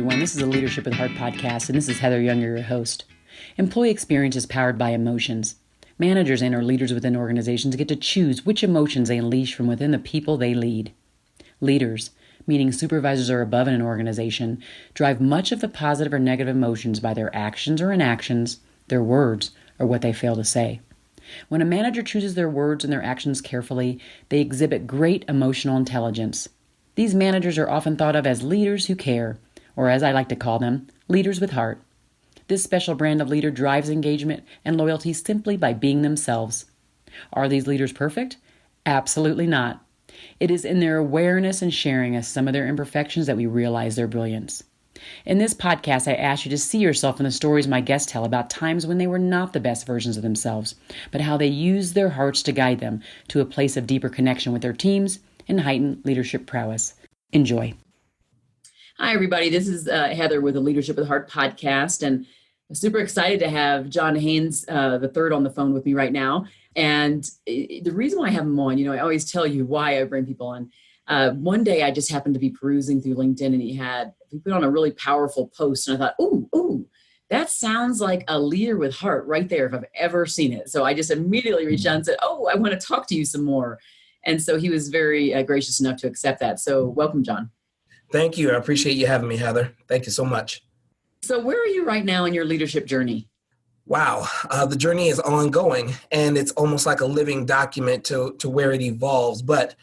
everyone. This is a Leadership with Heart podcast, and this is Heather Younger, your host. Employee experience is powered by emotions. Managers and or leaders within organizations get to choose which emotions they unleash from within the people they lead. Leaders, meaning supervisors or above in an organization, drive much of the positive or negative emotions by their actions or inactions, their words, or what they fail to say. When a manager chooses their words and their actions carefully, they exhibit great emotional intelligence. These managers are often thought of as leaders who care, or as I like to call them, leaders with heart. This special brand of leader drives engagement and loyalty simply by being themselves. Are these leaders perfect? Absolutely not. It is in their awareness and sharing of some of their imperfections that we realize their brilliance. In this podcast, I ask you to see yourself in the stories my guests tell about times when they were not the best versions of themselves, but how they used their hearts to guide them to a place of deeper connection with their teams and heightened leadership prowess. Enjoy. Hi, everybody. This is Heather with the Leadership with Heart podcast, and I'm super excited to have John Haynes, the third, on the phone with me right now. And the reason why I have him on, I always tell you why I bring people on. One day I just happened to be perusing through LinkedIn, and he put on a really powerful post, and I thought, ooh, that sounds like a leader with heart right there if I've ever seen it. So I just immediately reached out and said, I want to talk to you some more. And so he was very gracious enough to accept that. So welcome, John. Thank you. I appreciate you having me, Heather. Thank you so much. So where are you right now in your leadership journey? Wow. The journey is ongoing, and it's almost like a living document to where it evolves. But,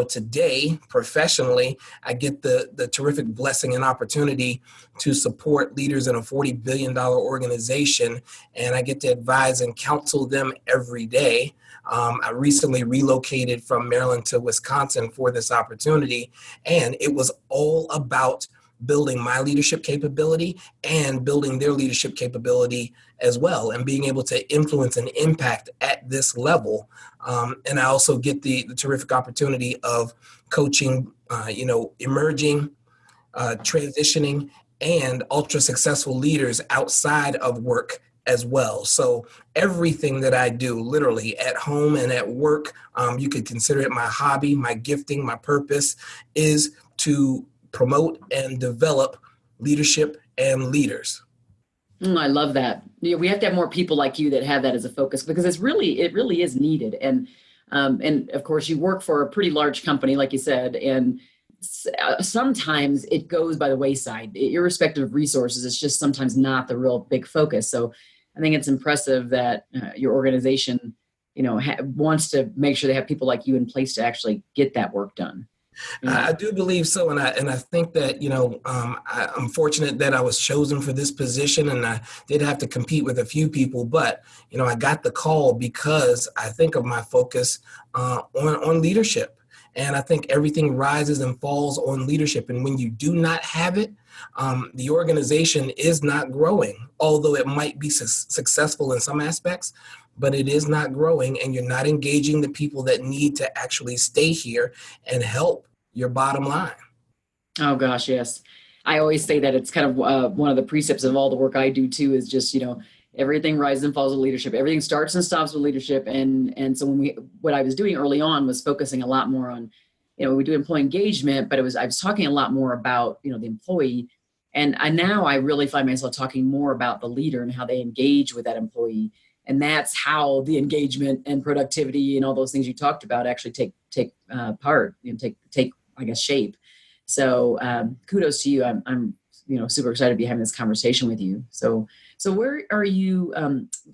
today, professionally, I get the terrific blessing and opportunity to support leaders in a $40 billion organization, and I get to advise and counsel them every day. I recently relocated from Maryland to Wisconsin for this opportunity, and it was all about building my leadership capability and building their leadership capability as well, and being able to influence and impact at this level. And I also get the terrific opportunity of coaching, emerging, transitioning, and ultra successful leaders outside of work as well. So everything that I do, literally at home and at work, you could consider it my hobby, my gifting, my purpose, is to promote and develop leadership and leaders. I love that. We have to have more people like you that have that as a focus, because it really is needed. And of course, you work for a pretty large company, like you said, and sometimes it goes by the wayside. Irrespective of resources, it's just sometimes not the real big focus. So I think it's impressive that your organization, wants to make sure they have people like you in place to actually get that work done. I do believe so, and I think that I'm fortunate that I was chosen for this position, and I did have to compete with a few people, but I got the call because I think of my focus on leadership, and I think everything rises and falls on leadership, and when you do not have it, the organization is not growing, although it might be successful in some aspects. But it is not growing, and you're not engaging the people that need to actually stay here and help your bottom line. Oh, gosh, yes. I always say that it's kind of one of the precepts of all the work I do, too, is just, everything rises and falls with leadership. Everything starts and stops with leadership. And so what I was doing early on was focusing a lot more on, we do employee engagement, but I was talking a lot more about, the employee. And now I really find myself talking more about the leader and how they engage with that employee. And that's how the engagement and productivity and all those things you talked about actually take part, take I guess shape. So kudos to you. I'm super excited to be having this conversation with you. So where are you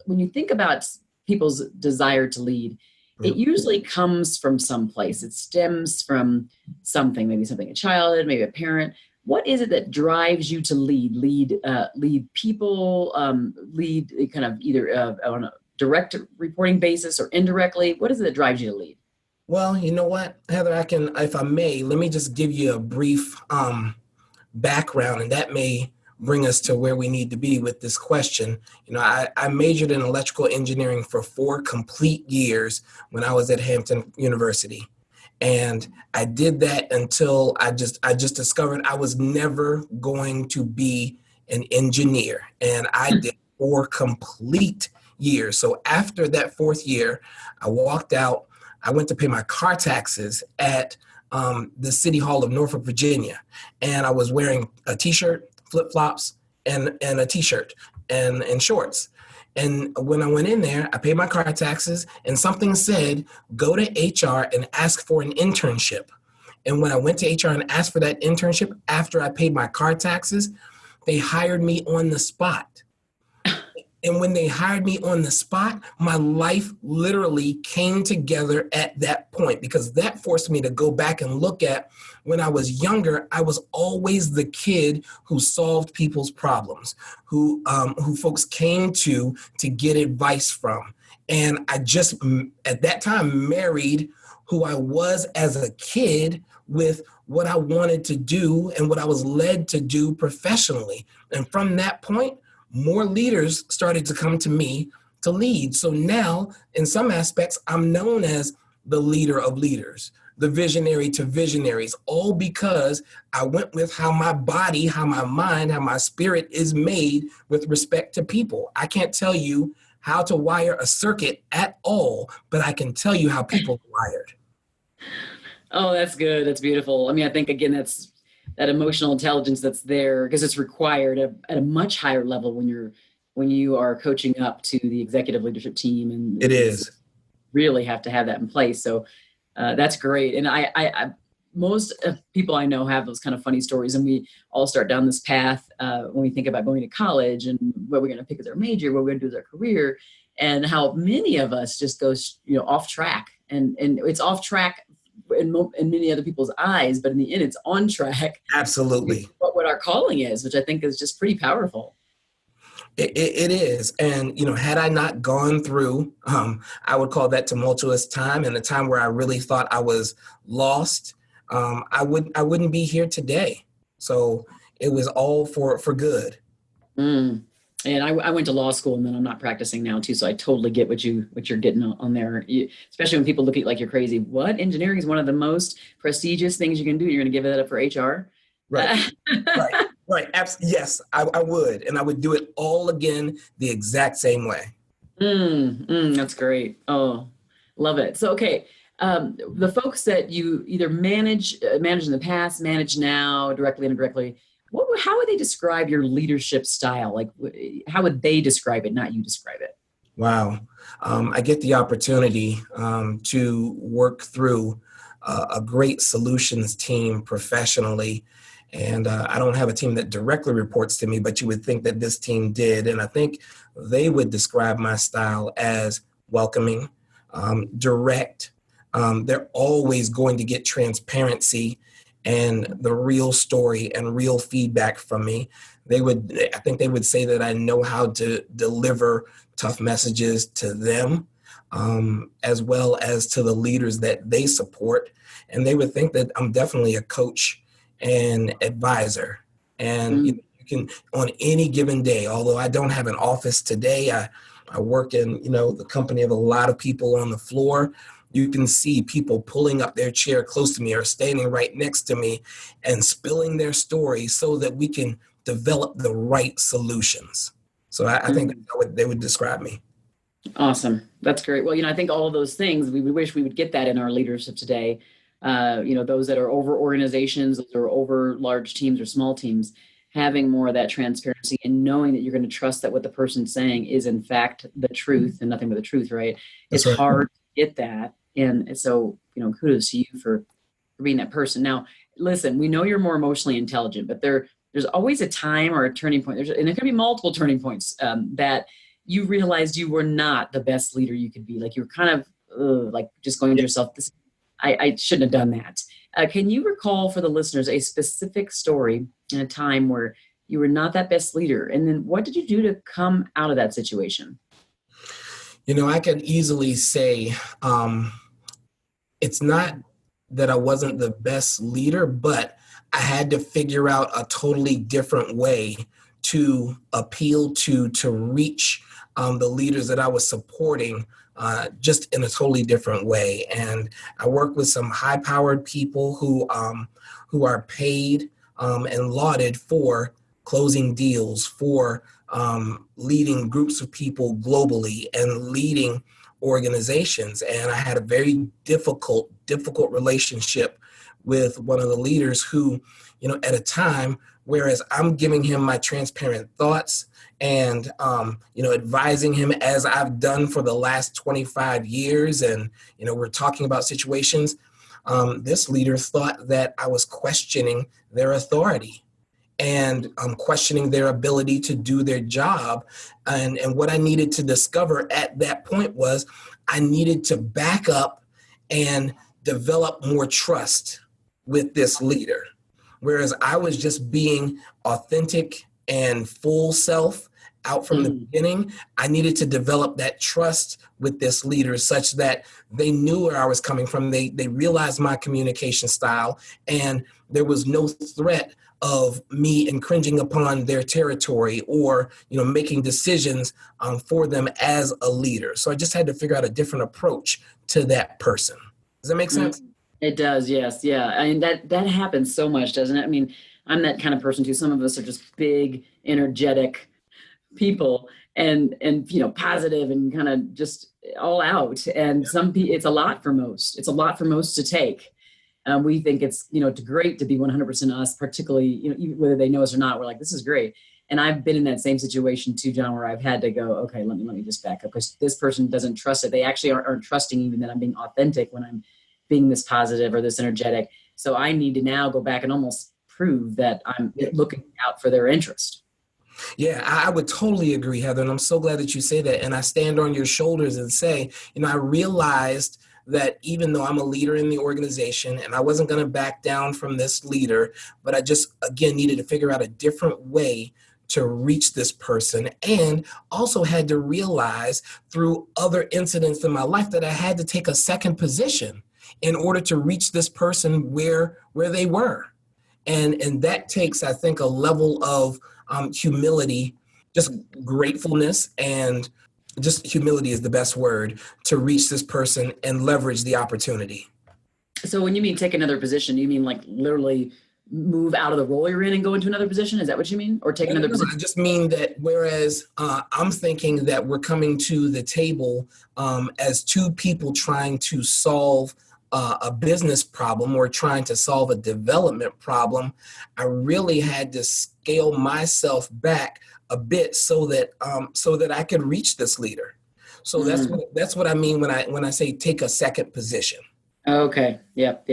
when you think about people's desire to lead? It usually comes from someplace. It stems from something, maybe something a childhood, maybe a parent. What is it that drives you to lead people, lead kind of either on a direct reporting basis or indirectly? What is it that drives you to lead? Well, you know what, Heather, if I may, let me just give you a brief background, and that may bring us to where we need to be with this question. I majored in electrical engineering for 4 complete years when I was at Hampton University. And I did that until I just discovered I was never going to be an engineer. And I did 4 complete years. So after that 4th year, I walked out. I went to pay my car taxes at the City Hall of Norfolk, Virginia. And I was wearing a T-shirt, flip-flops, and a t-shirt and shorts. And when I went in there, I paid my car taxes, and something said, go to HR and ask for an internship. And when I went to HR and asked for that internship after I paid my car taxes, they hired me on the spot. And when they hired me on the spot, my life literally came together at that point, because that forced me to go back and look at when I was younger. I was always the kid who solved people's problems, who folks came to get advice from. And I just, at that time, married who I was as a kid with what I wanted to do and what I was led to do professionally. And from that point, more leaders started to come to me to lead. So now, in some aspects, I'm known as the leader of leaders, the visionary to visionaries, all because I went with how my body, how my mind, how my spirit is made with respect to people. I can't tell you how to wire a circuit at all, but I can tell you how people are wired. Oh, that's good. That's beautiful. I mean, I think, again, that's that emotional intelligence that's there because it's required at a much higher level when you are coaching up to the executive leadership team, and it is really have to have that in place. So that's great. And I most of people I know have those kind of funny stories, and we all start down this path when we think about going to college and what we're going to pick as our major, what we're going to do as our career, and how many of us just go off track, and it's off track in many other people's eyes, but in the end, it's on track. Absolutely. What our calling is, which I think is just pretty powerful. It is. And, had I not gone through, I would call that tumultuous time, and a time where I really thought I was lost, I wouldn't be here today. So it was all for good. And I went to law school, and then I'm not practicing now too. So I totally get what you're getting on there, especially when people look at you like you're crazy. What? Engineering is one of the most prestigious things you can do. You're going to give that up for HR? Right. Right. Yes, I would. And I would do it all again the exact same way. That's great. Oh, love it. So, okay. The folks that you either manage in the past, manage now, directly and indirectly, how would they describe your leadership style? Like, how would they describe it, not you describe it? Wow. I get the opportunity to work through a great solutions team professionally. And I don't have a team that directly reports to me, but you would think that this team did. And I think they would describe my style as welcoming, direct. They're always going to get transparency and the real story and real feedback from me. I think they would say that I know how to deliver tough messages to them, as well as to the leaders that they support. And they would think that I'm definitely a coach and advisor. And you can, on any given day, although I don't have an office today, I work in, the company of a lot of people on the floor. You can see people pulling up their chair close to me or standing right next to me and spilling their story so that we can develop the right solutions. So I think that's how they would describe me. Awesome. That's great. Well, I think all of those things, we wish we would get that in our leadership today. Those that are over organizations, those that are over large teams or small teams, having more of that transparency and knowing that you're going to trust that what the person's saying is in fact the truth and nothing but the truth, right? It's right. Hard to get that. And so, kudos to you for being that person. Now, listen, we know you're more emotionally intelligent, but there's always a time or a turning point. And there can be multiple turning points that you realized you were not the best leader you could be. Like you were kind of like just going to yourself, I shouldn't have done that. Can you recall for the listeners a specific story in a time where you were not that best leader? And then what did you do to come out of that situation? I can easily say it's not that I wasn't the best leader, but I had to figure out a totally different way to appeal to reach the leaders that I was supporting just in a totally different way. And I work with some high-powered people who are paid and lauded for closing deals, for leading groups of people globally and leading organizations. And I had a very difficult relationship with one of the leaders who, at a time whereas I'm giving him my transparent thoughts and, advising him as I've done for the last 25 years. And, we're talking about situations. This leader thought that I was questioning their authority and questioning their ability to do their job. And what I needed to discover at that point was I needed to back up and develop more trust with this leader. Whereas I was just being authentic and full self out from the beginning, I needed to develop that trust with this leader such that they knew where I was coming from. They realized my communication style, and there was no threat of me infringing upon their territory or, making decisions for them as a leader. So I just had to figure out a different approach to that person. Does that make sense? It does, yes. Yeah. I mean, that happens so much, doesn't it? I mean, I'm that kind of person too. Some of us are just big, energetic people and positive and kind of just all out. And some people, it's a lot for most. It's a lot for most to take. We think it's great to be 100% us, particularly, even whether they know us or not. We're like, this is great. And I've been in that same situation too, John, where I've had to go, okay, let me just back up, because this person doesn't trust it. They actually aren't trusting even that I'm being authentic when I'm being this positive or this energetic. So I need to now go back and almost prove that I'm looking out for their interest. Yeah, I would totally agree, Heather. And I'm so glad that you say that. And I stand on your shoulders and say, I realized that even though I'm a leader in the organization and I wasn't going to back down from this leader, but I just, again, needed to figure out a different way to reach this person, and also had to realize through other incidents in my life that I had to take a second position in order to reach this person where they were. And that takes, I think, a level of humility, just gratefulness, and just humility is the best word to reach this person and leverage the opportunity. So when you mean take another position, you mean like literally move out of the role you're in and go into another position? Is that what you mean? Or take another position? I just mean that whereas I'm thinking that we're coming to the table as two people trying to solve a business problem or trying to solve a development problem, I really had to scale myself back a bit so that I could reach this leader. So that's what I mean when I say take a second position. Okay. Yep.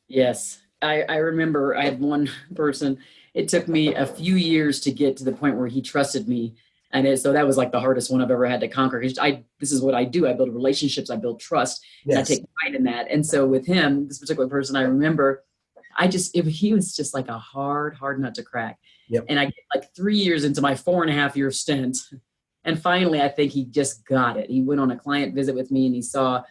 Yes. I remember I had one person, it took me a few years to get to the point where he trusted me. And so that was like the hardest one I've ever had to conquer. This is what I do. I build relationships. I build trust. Yes. And I take pride in that. And so with him, this particular person, I remember he was just like a hard nut to crack. Yep. And I get like 3 years into my 4.5 year stint. And finally, I think he just got it. He went on a client visit with me and he saw,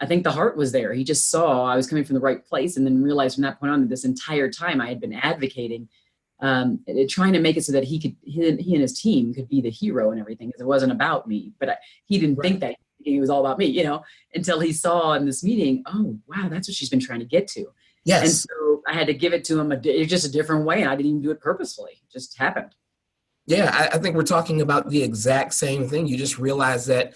I think the heart was there. He just saw I was coming from the right place, and then realized from that point on that this entire time I had been advocating, trying to make it so that he and his team could be the hero and everything, because it wasn't about me. But he didn't think that. It was all about me, until he saw in this meeting, oh, wow, that's what she's been trying to get to. Yes. And so I had to give it to him just a different way, and I didn't even do it purposefully. It just happened. Yeah, I think we're talking about the exact same thing. You just realize that,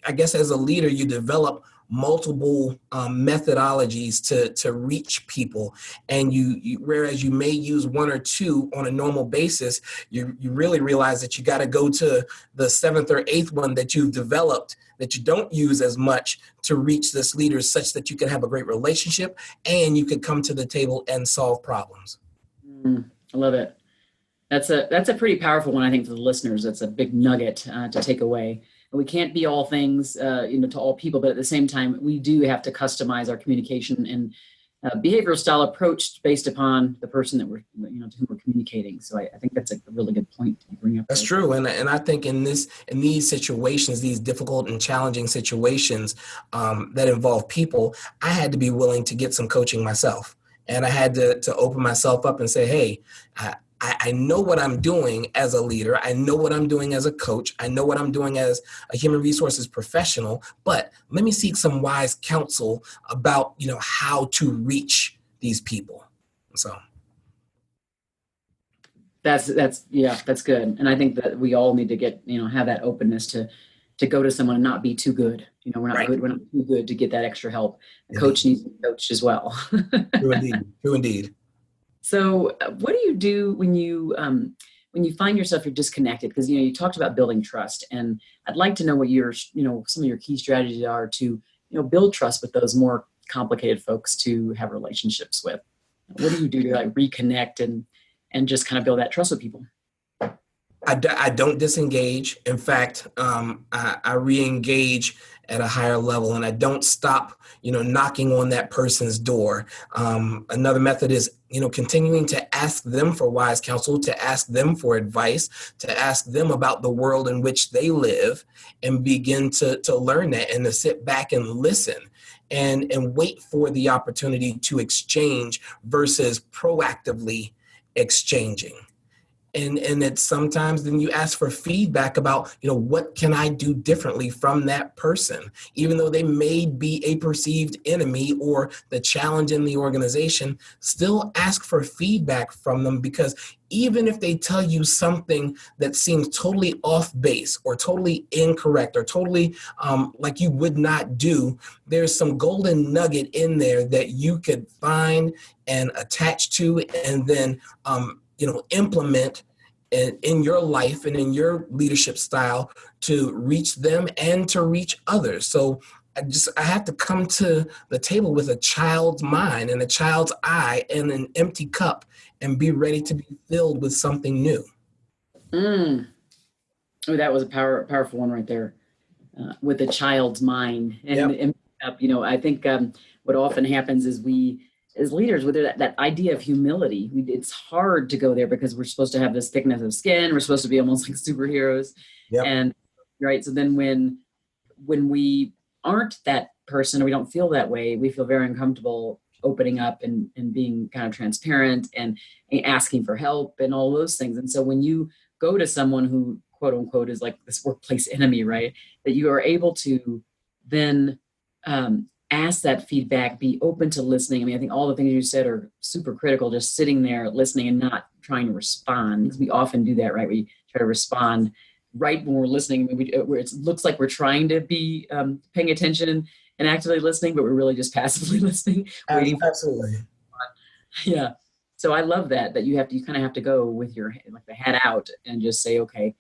I guess as a leader, you develop multiple methodologies to reach people. And you whereas you may use one or two on a normal basis, you really realize that you got to go to the seventh or eighth one that you've developed that you don't use as much to reach this leader, such that you can have a great relationship and you could come to the table and solve problems. I love it. That's a pretty powerful one, I think, for the listeners. That's a big nugget to take away. We can't be all things, to all people, but at the same time, we do have to customize our communication and behavioral style approach based upon the person that we're, to whom we're communicating. So I think that's a really good point to bring up. That's true, and I think in these situations, these difficult and challenging situations that involve people, I had to be willing to get some coaching myself, and I had to open myself up and say, hey, I know what I'm doing as a leader. I know what I'm doing as a coach. I know what I'm doing as a human resources professional, but let me seek some wise counsel about, how to reach these people. So. That's good. And I think that we all need to get, have that openness to go to someone and not be too good. We're not good. We're not too good to get that extra help. The coach needs to be coached as well. True indeed. So, what do you do when you find yourself you're disconnected? Because you talked about building trust, and I'd like to know what your some of your key strategies are to build trust with those more complicated folks to have relationships with. What do you do to like reconnect and just kind of build that trust with people? I don't disengage. In fact, I re-engage at a higher level, and I don't stop, knocking on that person's door. Another method is, continuing to ask them for wise counsel, to ask them for advice, to ask them about the world in which they live, and begin to learn that and to sit back and listen. And wait for the opportunity to exchange versus proactively exchanging. And it's sometimes then you ask for feedback about, what can I do differently from that person, even though they may be a perceived enemy or the challenge in the organization. Still ask for feedback from them, because even if they tell you something that seems totally off base or totally incorrect or totally like you would not do, there's some golden nugget in there that you could find and attach to, and then implement in your life and in your leadership style to reach them and to reach others. So I have to come to the table with a child's mind and a child's eye and an empty cup, and be ready to be filled with something new. Mm. Oh, that was a powerful one right there. With a child's mind Yep. and I think what often happens is we as leaders with that idea of humility, it's hard to go there because we're supposed to have this thickness of skin. We're supposed to be almost like superheroes. Yep. And right. So then when we aren't that person or we don't feel that way, we feel very uncomfortable opening up and being kind of transparent and asking for help and all those things. And so when you go to someone who quote unquote is like this workplace enemy, right, that you are able to then ask that feedback, be open to listening. I mean, I think all the things you said are super critical, just sitting there listening and not trying to respond, because we often do that, right? We try to respond right when we're listening, where it looks like we're trying to be paying attention and actively listening, but we're really just passively listening, waiting for. Absolutely. Yeah. So I love that you kind of have to go with your like the head out and just say, okay,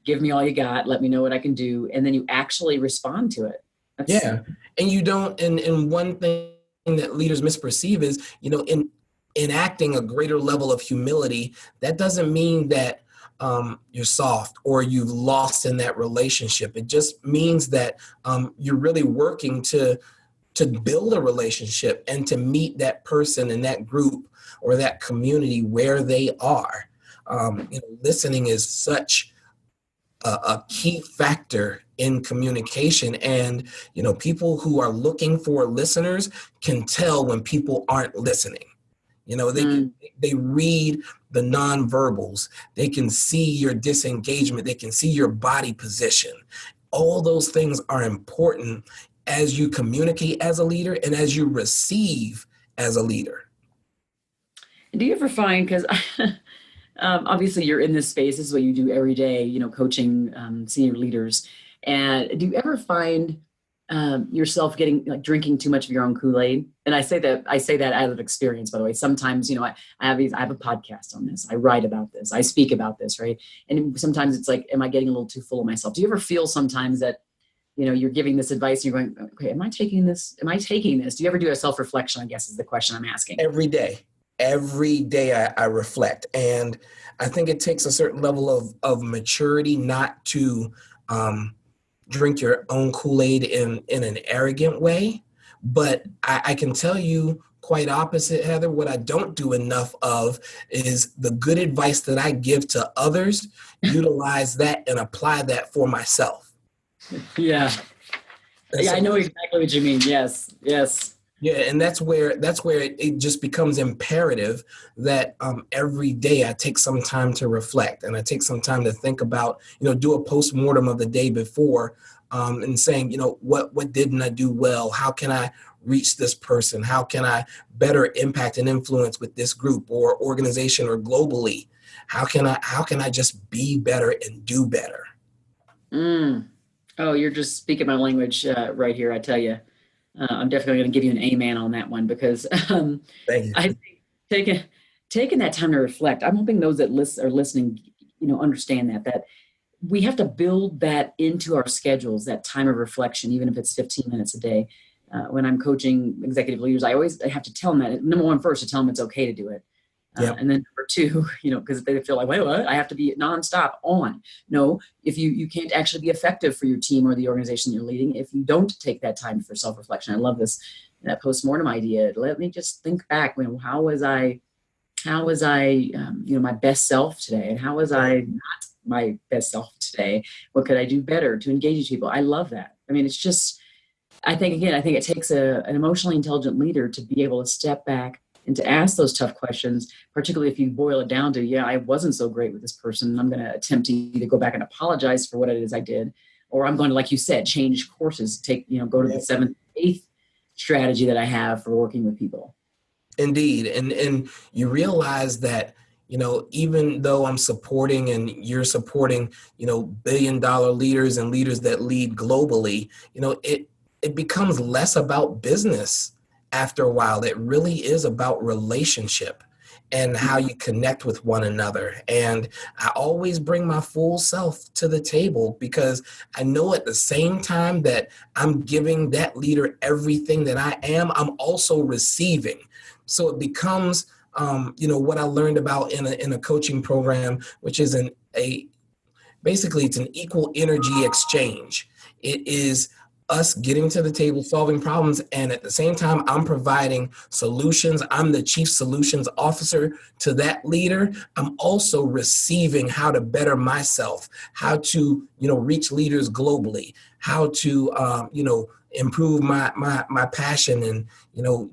give me all you got. Let me know what I can do. And then you actually respond to it. Yeah. And you don't, and one thing that leaders misperceive is, in enacting a greater level of humility, that doesn't mean that you're soft or you've lost in that relationship. It just means that you're really working to build a relationship and to meet that person in that group or that community where they are. Listening is such a key factor in communication, and people who are looking for listeners can tell when people aren't listening. They read the nonverbals. They can see your disengagement. They can see your body position. All those things are important as you communicate as a leader and as you receive as a leader. Do you ever find, because obviously you're in this space, this is what you do every day, coaching senior leaders. And do you ever find yourself getting like drinking too much of your own Kool-Aid? And I say that out of experience, by the way. Sometimes, I have a podcast on this. I write about this. I speak about this, right? And sometimes it's like, am I getting a little too full of myself? Do you ever feel sometimes that, you're giving this advice and you're going, okay, am I taking this? Am I taking this? Do you ever do a self-reflection, I guess is the question I'm asking. Every day I reflect, and I think it takes a certain level of maturity not to drink your own Kool-Aid in an arrogant way. But I can tell you quite opposite, Heather. What I don't do enough of is the good advice that I give to others, utilize that and apply that for myself. Yeah. And I know exactly what you mean. Yes. Yeah, and that's where it just becomes imperative that every day I take some time to reflect, and I take some time to think about, do a postmortem of the day before, and saying, what didn't I do well? How can I reach this person? How can I better impact and influence with this group or organization or globally? How can I just be better and do better? Oh, you're just speaking my language right here. I tell you. I'm definitely going to give you an amen on that one, because Thank you. I think taking that time to reflect, I'm hoping those that are listening, understand that we have to build that into our schedules, that time of reflection, even if it's 15 minutes a day. When I'm coaching executive leaders, I have to tell them that, number one, first to tell them it's okay to do it. Yep. And then number two, because they feel like, wait, what? I have to be nonstop on. No, if you can't actually be effective for your team or the organization you're leading if you don't take that time for self-reflection. I love that postmortem idea. Let me just think back. How was I my best self today, and how was I not my best self today? What could I do better to engage people? I love that. I mean, it's just, I think it takes an emotionally intelligent leader to be able to step back and to ask those tough questions, particularly if you boil it down to, I wasn't so great with this person. I'm going to attempt to either go back and apologize for what it is I did, or I'm going to, like you said, change courses, go to the 7th, 8th strategy that I have for working with people. Indeed. And you realize that, even though I'm supporting and you're supporting, billion-dollar leaders and leaders that lead globally, it becomes less about business after a while. It really is about relationship and how you connect with one another. And I always bring my full self to the table, because I know at the same time that I'm giving that leader everything that I am, I'm also receiving. So it becomes, what I learned about in a coaching program, which is basically it's an equal energy exchange. It is us getting to the table, solving problems, and at the same time, I'm providing solutions. I'm the chief solutions officer to that leader. I'm also receiving how to better myself, how to, reach leaders globally, how to, improve my passion and,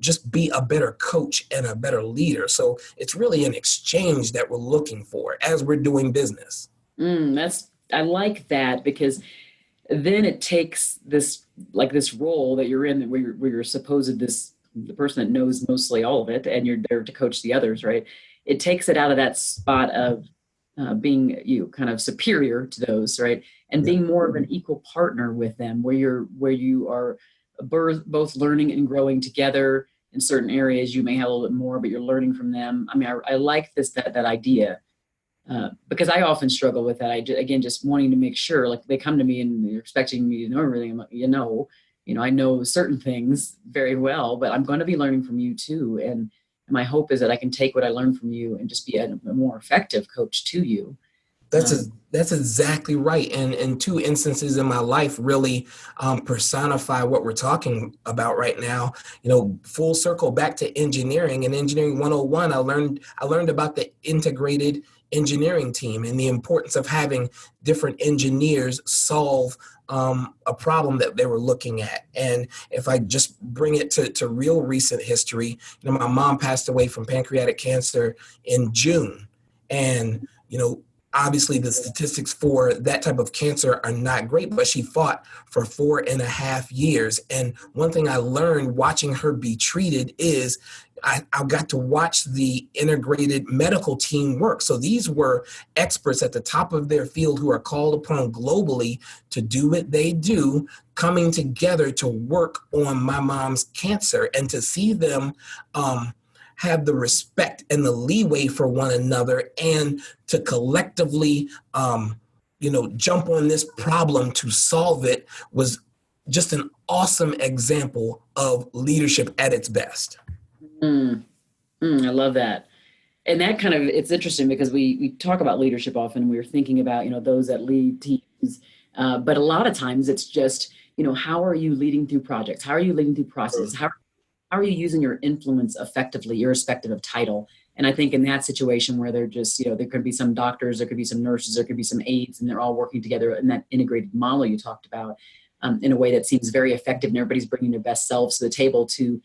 just be a better coach and a better leader. So it's really an exchange that we're looking for as we're doing business. I like that, because then it takes this role that you're in, where you're supposed the person that knows mostly all of it, and you're there to coach the others, right? It takes it out of that spot of being kind of superior to those, right? And being more of an equal partner with them, where you are both learning and growing together. In certain areas, you may have a little bit more, but you're learning from them. I mean, I like that idea. Because I often struggle with that. Just wanting to make sure, like, they come to me and they're expecting me to know everything. I'm like, I know certain things very well, but I'm going to be learning from you too. And my hope is that I can take what I learned from you and just be a more effective coach to you. That's exactly right. And two instances in my life really personify what we're talking about right now. Full circle back to engineering. And Engineering 101, I learned about the integrated engineering team and the importance of having different engineers solve a problem that they were looking at. And if I just bring it to real recent history, my mom passed away from pancreatic cancer in June. And, obviously the statistics for that type of cancer are not great, but she fought for 4.5 years. And one thing I learned watching her be treated is I got to watch the integrated medical team work. So these were experts at the top of their field who are called upon globally to do what they do, coming together to work on my mom's cancer, and to see them have the respect and the leeway for one another, and to collectively, jump on this problem to solve it, was just an awesome example of leadership at its best. I love that. And that it's interesting, because we talk about leadership often. We're thinking about, those that lead teams. But a lot of times it's just, how are you leading through projects? How are you leading through processes? How are you using your influence effectively, irrespective of title? And I think in that situation where they're just, there could be some doctors, there could be some nurses, there could be some aides, and they're all working together in that integrated model you talked about, in a way that seems very effective, and everybody's bringing their best selves to the table to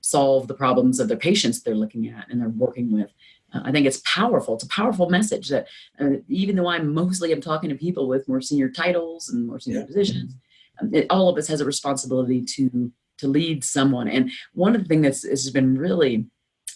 solve the problems of their patients they're looking at and they're working with. I think it's powerful. It's a powerful message that even though I'm talking to people with more senior titles and more senior positions, all of us has a responsibility to lead someone. And one of the things has been really,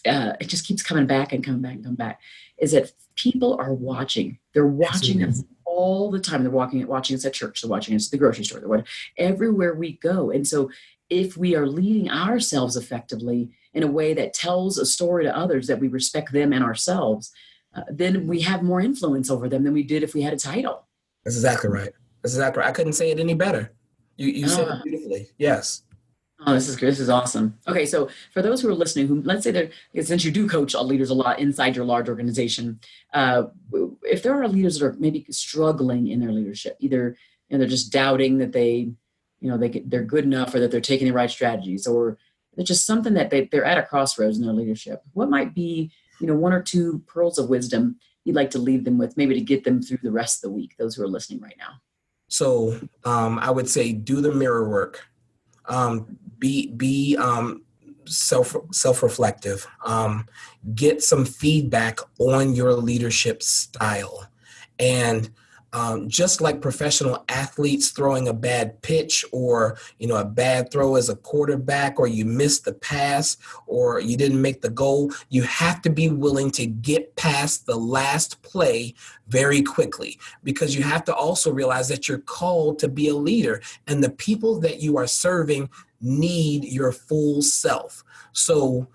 it just keeps coming back and coming back and coming back, is that people are watching. They're watching us all the time. They're watching us at church. They're watching us at the grocery store. Everywhere we go. And so if we are leading ourselves effectively in a way that tells a story to others that we respect them and ourselves, then we have more influence over them than we did if we had a title. That's exactly right. That's exactly right. I couldn't say it any better. You said it Uh, beautifully. Yes. Oh, this is good. This is awesome. Okay, so for those who are listening, who let's say they're since you do coach leaders a lot inside your large organization, uh, if there are leaders that are maybe struggling in their leadership, either they're just doubting that they're good enough, or that they're taking the right strategies, or there's just something that they're at a crossroads in their leadership. What might be one or two pearls of wisdom you'd like to leave them with, maybe to get them through the rest of the week? Those who are listening right now. So I would say do the mirror work. Be self-reflective. Get some feedback on your leadership style. And just like professional athletes throwing a bad pitch, or a bad throw as a quarterback, or you missed the pass, or you didn't make the goal, you have to be willing to get past the last play very quickly, because you have to also realize that you're called to be a leader, and the people that you are serving need your full self. So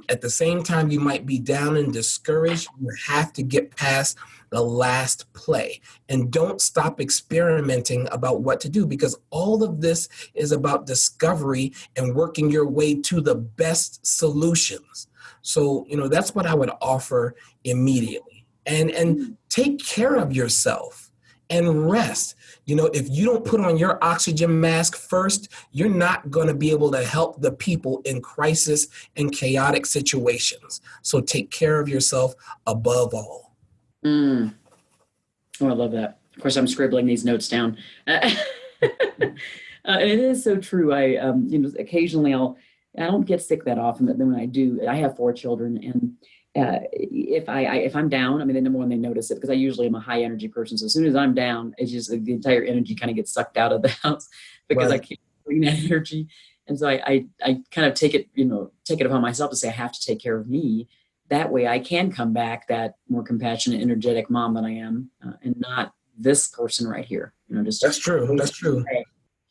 at the same time you might be down and discouraged, you have to get past the last play, and don't stop experimenting about what to do, because all of this is about discovery and working your way to the best solutions. So, that's what I would offer immediately. And take care of yourself and rest. If you don't put on your oxygen mask first, you're not going to be able to help the people in crisis and chaotic situations. So take care of yourself above all. Oh, I love that. Of course, I'm scribbling these notes down. And it is so true. Occasionally I don't get sick that often, but then when I do, I have 4 children, and if I'm down, the number one, they notice it, because I usually am a high energy person. So as soon as I'm down, it's just the entire energy kind of gets sucked out of the house, because Right. I can't bring that energy. And so I kind of take it upon myself to say I have to take care of me. That way I can come back that more compassionate, energetic mom than I am, and not this person right here. That's true. That's true.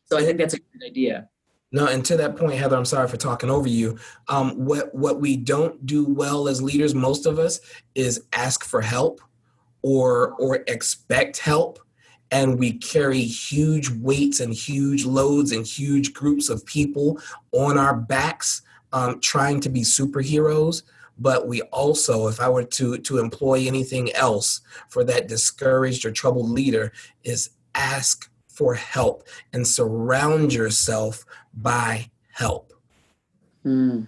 So I think that's a good idea. No, and to that point, Heather, I'm sorry for talking over you. What we don't do well as leaders, most of us, is ask for help or expect help. And we carry huge weights and huge loads and huge groups of people on our backs, trying to be superheroes. But we also, if I were to employ anything else for that discouraged or troubled leader, is ask for help and surround yourself by help. Love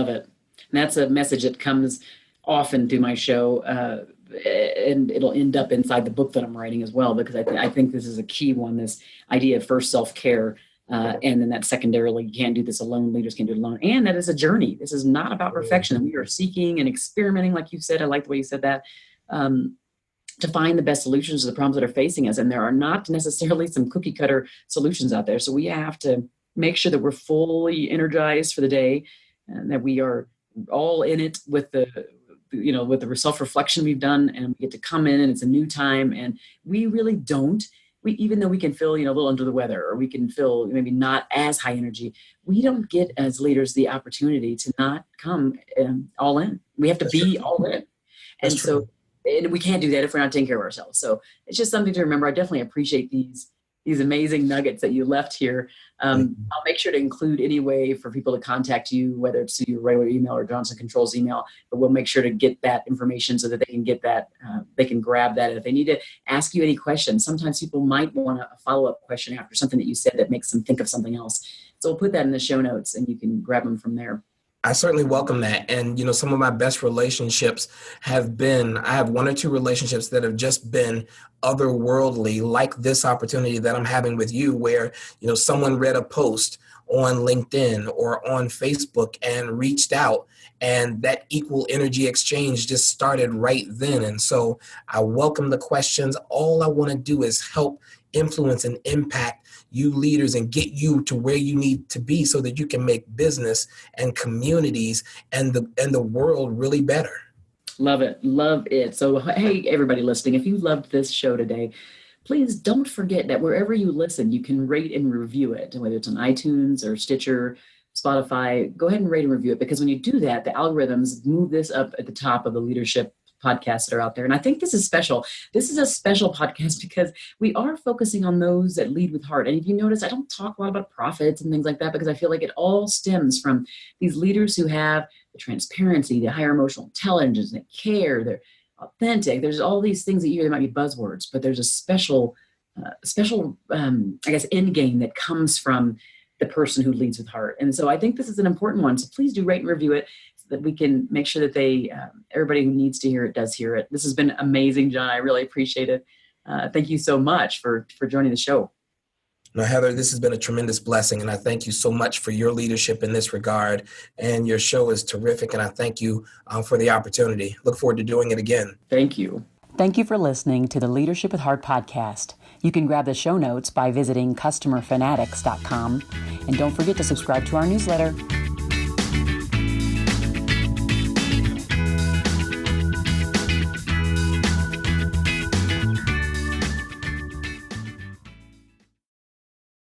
it. And that's a message that comes often through my show, and it'll end up inside the book that I'm writing as well, because I think this is a key one, this idea of first self-care, and then that secondarily, you can't do this alone, leaders can't do it alone, and that is a journey. This is not about perfection. We are seeking and experimenting, like you said. I like the way you said that, to find the best solutions to the problems that are facing us. And there are not necessarily some cookie cutter solutions out there. So we have to make sure that we're fully energized for the day, and that we are all in it with the self-reflection we've done, and we get to come in and it's a new time. And we really don't, even though we can feel, a little under the weather, or we can feel maybe not as high energy, we don't get as leaders the opportunity to not come all in. We have to be all in. And so, and we can't do that if we're not taking care of ourselves. So it's just something to remember. I definitely appreciate these amazing nuggets that you left here. I'll make sure to include any way for people to contact you, whether it's your regular email or Johnson Controls email, but we'll make sure to get that information so that they can get that, they can grab that. And if they need to ask you any questions, sometimes people might want a follow-up question after something that you said that makes them think of something else. So we'll put that in the show notes, and you can grab them from there. I certainly welcome that. And, some of my best relationships I have 1 or 2 relationships that have just been otherworldly, like this opportunity that I'm having with you, where, someone read a post on LinkedIn or on Facebook and reached out, and that equal energy exchange just started right then. And so I welcome the questions. All I want to do is help influence and impact you leaders and get you to where you need to be, so that you can make business and communities and the world really better. Love it. Love it. So, hey, everybody listening, if you loved this show today, please don't forget that wherever you listen, you can rate and review it, whether it's on iTunes or Stitcher, Spotify. Go ahead and rate and review it, because when you do that, the algorithms move this up at the top of the leadership podcasts that are out there. And I think this is special. This is a special podcast because we are focusing on those that lead with heart. And if you notice, I don't talk a lot about profits and things like that, because I feel like it all stems from these leaders who have the transparency, the higher emotional intelligence, the care, they're authentic. There's all these things that you hear that might be buzzwords, but there's a special, I guess, end game that comes from the person who leads with heart. And so I think this is an important one. So please do rate and review it, so that we can make sure that everybody who needs to hear it does hear it. This has been amazing, John. I really appreciate it. Thank you so much for joining the show. No, Heather, this has been a tremendous blessing, and I thank you so much for your leadership in this regard. And your show is terrific, and I thank you for the opportunity. Look forward to doing it again. Thank you. Thank you for listening to the Leadership with Heart podcast. You can grab the show notes by visiting customerfanatics.com. And don't forget to subscribe to our newsletter.